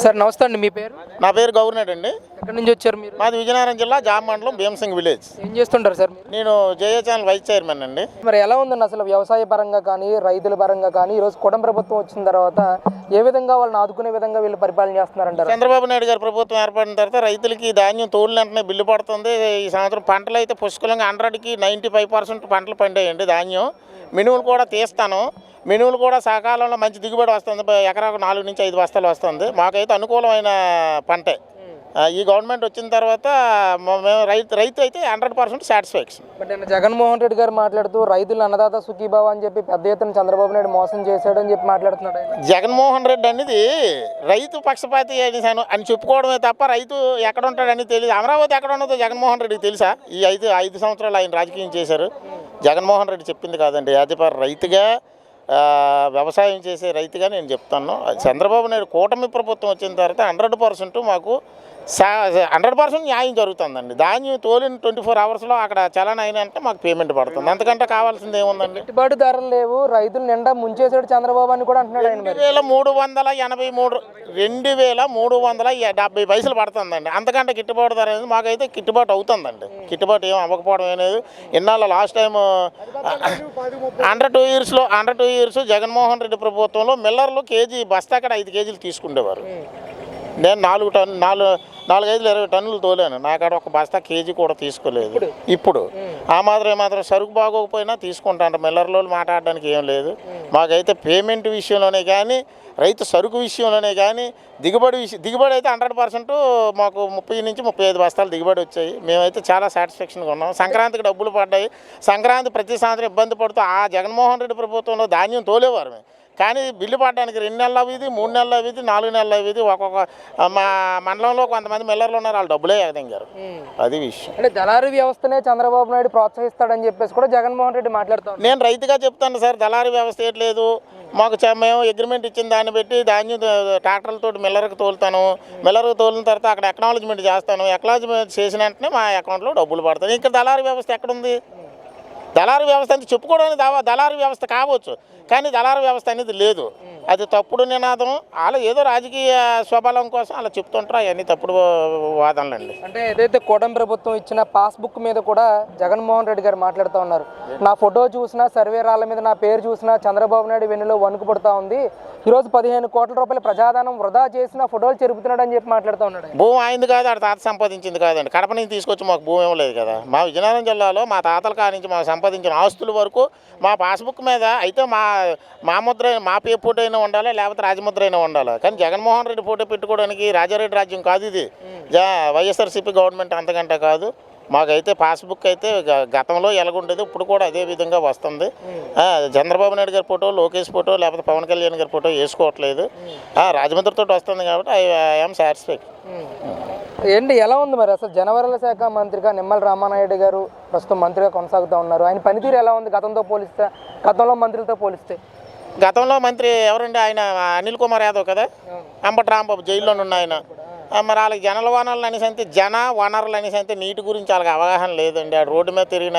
Sir నమస్తే అండి, మీ పేరు? నా పేరు గవర్నర్ అండి. ఎక్కడి నుంచి వచ్చారు మీరు? మాది విజయనగరం జిల్లా జామ మండలం భీమసింగ్ విలేజ్. ఏం చేస్తుంటారు సార్ మీరు? నేను జేఏ ఛానల్ వైస్ చైర్మన్ అండి. మరి ఎలా ఉందండి అసలు వ్యవసాయ పరంగా కానీ రైతుల పరంగా కానీ ఈరోజు కూటమి ప్రభుత్వం వచ్చిన తర్వాత ఏ విధంగా వాళ్ళని ఆదుకునే విధంగా వీళ్ళు పరిపాలన చేస్తున్నారంటారు? చంద్రబాబు నాయుడు గారి ప్రభుత్వం ఏర్పడిన తర్వాత రైతులకి ధాన్యం తోలిన వెంటనే బిల్లు పడుతుంది. ఈ సంవత్సరం పంటలు అయితే పుష్కలంగా 100కి 95% పంటలు పండాయండి. ధాన్యం మినుములు కూడా తీస్తాను. మినుములు కూడా సకాలంలో మంచి దిగుబడి వస్తుంది. ఎకరాకు 4 నుంచి 5 బస్తాలు వస్తుంది. మాకైతే అనుకూలమైన పంటే. ఈ గవర్నమెంట్ వచ్చిన తర్వాత మేము రైతు అయితే 100% సాటిస్ఫాక్షన్. బట్ నేను జగన్మోహన్ రెడ్డి గారు మాట్లాడుతూ రైతులు అన్నదాత సుఖీభావ అని చెప్పి పెద్ద ఎత్తున చంద్రబాబు నాయుడు మోసం చేశాడని చెప్పి మాట్లాడుతున్నాడు. జగన్మోహన్ రెడ్డి అనేది రైతు పక్షపాతి అని చెప్పుకోవడమే తప్ప రైతు ఎక్కడ ఉంటాడని తెలియదు. అమరావతి ఎక్కడ ఉన్నదో జగన్మోహన్ రెడ్డికి తెలుసా? ఈ 5 సంవత్సరాలు ఆయన రాజకీయం చేశారు. జగన్మోహన్ రెడ్డి చెప్పింది కాదండి. యాజపార రైతుగా వ్యవసాయం చేసే రైతుగా నేను చెప్తాను. చంద్రబాబు నాయుడు కూటమి ప్రభుత్వం వచ్చిన తర్వాత 100% మాకు 100% న్యాయం జరుగుతుందండి. ధాన్యం తోలిన 24 అవర్స్లో అక్కడ చలన అయినంటే మాకు పేమెంట్ పడుతుంది. అంతకంటే కావాల్సింది ఏముందండి? గిట్టుబాటు ధరలు లేవు, రైతులు నిండా ముంచేసాడు చంద్రబాబు అని కూడా అంటున్నాడు ఆయన. 2370 పైసలు పడుతుందండి. అంతకంటే గిట్టుబాటు ధర అనేది మాకైతే గిట్టుబాటు అవుతుందండి. గిట్టుబాటు ఏం అవ్వకపోవడం అనేది ఇన్నాళ్ళ last time 102 years Jaganmohan Reddy ప్రభుత్వంలో మిల్లర్లు కేజీ బస్తా అక్కడ 5 కేజీలు తీసుకుండేవారు. నేను 4-5 టన్నులు తోలాను. నాకాడ ఒక బస్తా కేజీ కూడా తీసుకోలేదు. ఇప్పుడు మాత్రం సరుకు బాగోకపోయినా తీసుకుంటాను. మిల్లర్లో మాట్లాడడానికి ఏం లేదు. మాకైతే పేమెంట్ విషయంలోనే కానీ రైతు సరుకు విషయంలోనే కానీ దిగుబడి అయితే 100% మాకు 30 నుంచి 35 బస్తాలు దిగుబడి వచ్చాయి. మేమైతే చాలా సాటిస్ఫాక్షన్గా ఉన్నాం. సంక్రాంతికి డబ్బులు పడ్డాయి. సంక్రాంతి ప్రతి సంవత్సరం ఇబ్బంది పడుతూ ఆ జగన్మోహన్ రెడ్డి ప్రభుత్వంలో ధాన్యం తోలేవారు మేము. కానీ బిల్లు పడడానికి 2 నెలలు అవిది, 3 నెలలు అవిది, 4 నెలలు అవిది. ఒక్కొక్క మా మండలంలో కొంతమంది మిల్లర్లు ఉన్నారు, వాళ్ళు డబ్బులే ఎగదింగారు. అది విషయం. అంటే దళారీ వ్యవస్థనే చంద్రబాబు నాయుడు ప్రోత్సహిస్తాడని చెప్పేసి కూడా జగన్మోహన్ రెడ్డి మాట్లాడుతాను. నేను రైతుగా చెప్తాను సార్, దళారీ వ్యవస్థ ఏట్లేదు. మాకు మేము అగ్రిమెంట్ ఇచ్చిన దాన్ని బట్టి ధాన్యం ట్రాక్టర్లతో మిల్లర్కి తోలుతాను. మిల్లర్కి తోలిన తర్వాత అక్కడ ఎక్నాలజ్మెంట్ చేస్తాను. ఎక్నాలజ్మెంట్ చేసిన వెంటనే మా అకౌంట్లో డబ్బులు పడతాయి. ఇక్కడ దళారీ వ్యవస్థ ఎక్కడుంది? దళారీ వ్యవస్థ అంటే చెప్పుకోవడానికి దళారీ వ్యవస్థ కావచ్చు, కానీ దళారీ వ్యవస్థ అనేది లేదు. అది తప్పుడు నినాదం. అలా ఏదో రాజకీయ స్వబలం కోసం అలా చెప్తుంటారు. అవన్నీ తప్పుడు వాదనలండి. అంటే ఏదైతే కూటమి ప్రభుత్వం ఇచ్చిన పాస్బుక్ మీద కూడా జగన్మోహన్ రెడ్డి గారు మాట్లాడుతూ ఉన్నారు. నా ఫోటో చూసినా, సర్వే రాళ్ళ మీద నా పేరు చూసినా చంద్రబాబు నాయుడు వెన్నులో వణుకు పడుతూ ఉంది. ఈరోజు 15 కోట్ల రూపాయల ప్రజాదానం వృధా చేసిన ఫోటోలు చెరుపుతున్నాడు అని చెప్పి మాట్లాడుతూ ఉన్నాడు. భూమి అయింది కాదు, ఆడ తాత సంపాదించింది కాదండి. కడప నుంచి తీసుకొచ్చి మాకు భూమి ఇవ్వలేదు కదా. మా విజయనగరం జిల్లాలో మా తాతల కానించి మాకు సంపాదించిన ఆస్తుల వరకు మా పాస్బుక్ మీద అయితే మా ముద్ర, మా పేరు ఫోటో అయినా ఉండాలి, లేకపోతే రాజముద్ర అయినా ఉండాలి. కానీ జగన్మోహన్ రెడ్డి ఫోటో పెట్టుకోవడానికి రాజారెడ్డి రాజ్యం కాదు ఇది. వైఎస్ఆర్సీపీ గవర్నమెంట్ అంతకంటే కాదు. మాకైతే పాస్బుక్ అయితే గతంలో ఎలాగుండేది ఇప్పుడు కూడా అదే విధంగా వస్తుంది. చంద్రబాబు నాయుడు గారి ఫోటో, లోకేష్ ఫోటో, లేకపోతే పవన్ కళ్యాణ్ గారి ఫోటో వేసుకోవట్లేదు. రాజముద్రతో వస్తుంది కాబట్టి ఐఎమ్ సాటిస్ఫైడ్. ఏంటి ఎలా ఉంది మరి అసలు? జనవరుల శాఖ మంత్రిగా నిమ్మల రామానాయుడు గారు ప్రస్తుతం మంత్రిగా కొనసాగుతూ ఉన్నారు. ఆయన పనితీరు ఎలా ఉంది గతంలో మంత్రులతో పోలిస్తే? గతంలో మంత్రి ఎవరండి? ఆయన అనిల్ కుమార్ యాదవ్ కదా. అంబటి రాంబాబు జైల్లో ఉన్న ఆయన. మరి వాళ్ళకి జనల వనరులు అనేసి అంటే వనరులు అనేసి అంటే నీటి గురించి వాళ్ళకి అవగాహన లేదండి. ఆడు రోడ్డు మీద తిరిగిన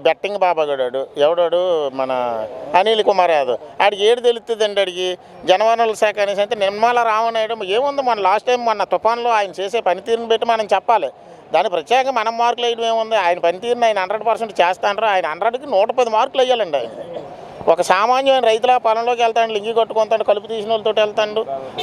బెట్టింగ్ బాబాగాడు ఎవడాడు? మన అనిల్ కుమార్ యాదవ్. ఆడికి ఏడు తెలుస్తుందండి. అడిగి జనవనరుల శాఖ అనేసి అంటే నిమ్మల రామనాయుడు ఏముంది? మన లాస్ట్ టైం మన తుఫాన్లో ఆయన చేసే పనితీరుని బట్టి మనం చెప్పాలి. దాని ప్రత్యేకంగా మనం మార్కులు వేయడం ఏముంది? ఆయన పనితీరుని ఆయన 100% చేస్తాండ్రు. ఆయన 100కి 110 మార్కులు వేయాలండి. ఆయన ఒక సామాన్యమైన రైతుల పొలంలోకి వెళ్తాడు, లింగి కొట్టుకుంటాడు, కలుపు తీసిన వాళ్ళతో వెళ్తాడు,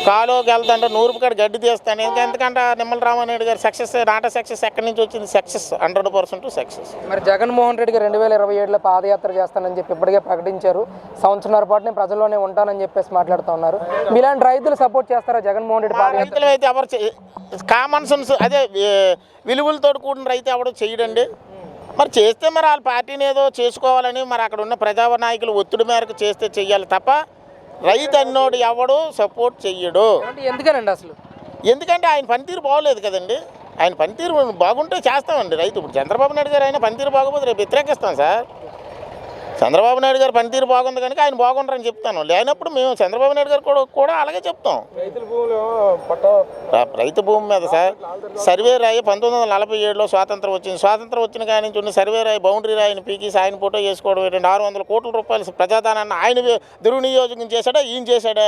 కాలువకి వెళ్తాడు, నూరుపు కాడ గడ్డి తీస్తాడు. ఎందుకంటే నిమ్మల రామానాయుడు గారు సక్సెస్, సక్సెస్ ఎక్కడి నుంచి వచ్చింది? Success 100% success. మరి జగన్మోహన్ రెడ్డి గారు 2027లో పాదయాత్ర చేస్తానని చెప్పి ఇప్పటికే ప్రకటించారు. సంవత్సరాల పాటు నేను ప్రజల్లోనే ఉంటానని చెప్పేసి మాట్లాడుతూ ఉన్నారు. మీలాంటి రైతులు సపోర్ట్ చేస్తారా జగన్మోహన్ రెడ్డి పాదయాత్ర? రైతులు అయితే ఎవరు కామన్ సెన్స్ అదే విలువలతో కూడిన రైతు ఎవడో చేయడండి. మరి చేస్తే మరి వాళ్ళ పార్టీని ఏదో చేసుకోవాలని మరి అక్కడ ఉన్న ప్రజా నాయకులు ఒత్తిడి మేరకు చేస్తే చెయ్యాలి తప్ప రైతు అన్నోడు ఎవడు సపోర్ట్ చెయ్యడు. ఎందుకనండి అసలు? ఎందుకంటే ఆయన పనితీరు బాగోలేదు కదండి. ఆయన పనితీరు బాగుంటే చేస్తామండి రైతు. ఇప్పుడు చంద్రబాబు నాయుడు గారు ఆయన పనితీరు బాగోపోతే రేపు వ్యతిరేకిస్తాం సార్. చంద్రబాబు నాయుడు గారు పనితీరు బాగుంది కనుక ఆయన బాగుంటారని చెప్తాను. లేనప్పుడు మేము చంద్రబాబు నాయుడు గారు కూడా అలాగే చెప్తాం. రైతు భూమి మీద సార్ సర్వే రాయి 1947లో స్వాతంత్రం వచ్చింది. స్వాతంత్రం వచ్చిన కాడి నుంచి ఉన్న సర్వే రాయి బౌండరీ రాయిని పీకేసి ఆయన ఫోటో చేసుకోవడం ఏంటంటే 600 కోట్ల రూపాయలు ప్రజాదానాన్ని ఆయన దుర్వినియోగం చేశాడా? ఈయన చేశాడా?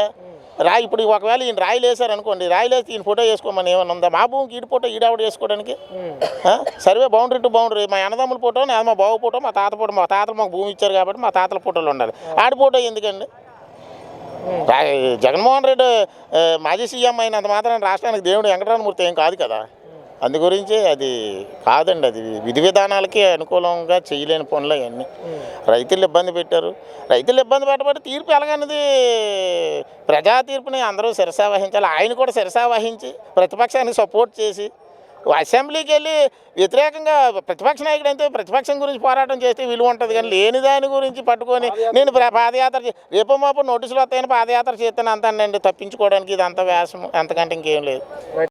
రాయి ఇప్పుడు ఒకవేళ ఈయన రాయిలు వేసారు అనుకోండి, రాయిలు వేసి ఈయన ఫోటో వేసుకోమని ఏమైనా ఉందా? మా భూమికి ఈడి ఫోటో ఈడావిడ వేసుకోవడానికి సర్వే బౌండరీ టు బౌండరీ. మా అన్నదమ్ముల ఫోటో, మా బావ ఫోటో, మా తాత ఫోటో. మా తాతలు మాకు భూమి ఇచ్చారు కాబట్టి మా తాతల ఫోటోలు ఉండాలి. ఆడి ఫోటో ఎందుకండి? జగన్మోహన్ రెడ్డి మాజీ సీఎం అయినంత మాత్రం రాష్ట్రానికి దేవుడు వెంకటరామమూర్తి ఏం కాదు కదా. అందు గురించి అది కాదండి, అది విధి విధానాలకి అనుకూలంగా చేయలేని పనులు అవన్నీ. రైతులు ఇబ్బంది పెట్టారు. రైతులు ఇబ్బంది పెట్టబట్టి తీర్పు ఎలాగన్నది ప్రజా తీర్పుని అందరూ శిరసా వహించాలి. ఆయన కూడా శిరసా వహించి ప్రతిపక్షానికి సపోర్ట్ చేసి అసెంబ్లీకి వెళ్ళి వ్యతిరేకంగా ప్రతిపక్ష నాయకుడు అయితే ప్రతిపక్షం గురించి పోరాటం చేస్తే విలువ ఉంటుంది. కానీ లేని దాని గురించి పట్టుకొని నేను పాదయాత్ర రేపో మాపు నోటీసులు వస్తాయని పాదయాత్ర చేస్తాను అంతానండి. తప్పించుకోవడానికి ఇది అంత వ్యాసం, అంతకంటే ఇంకేం లేదు.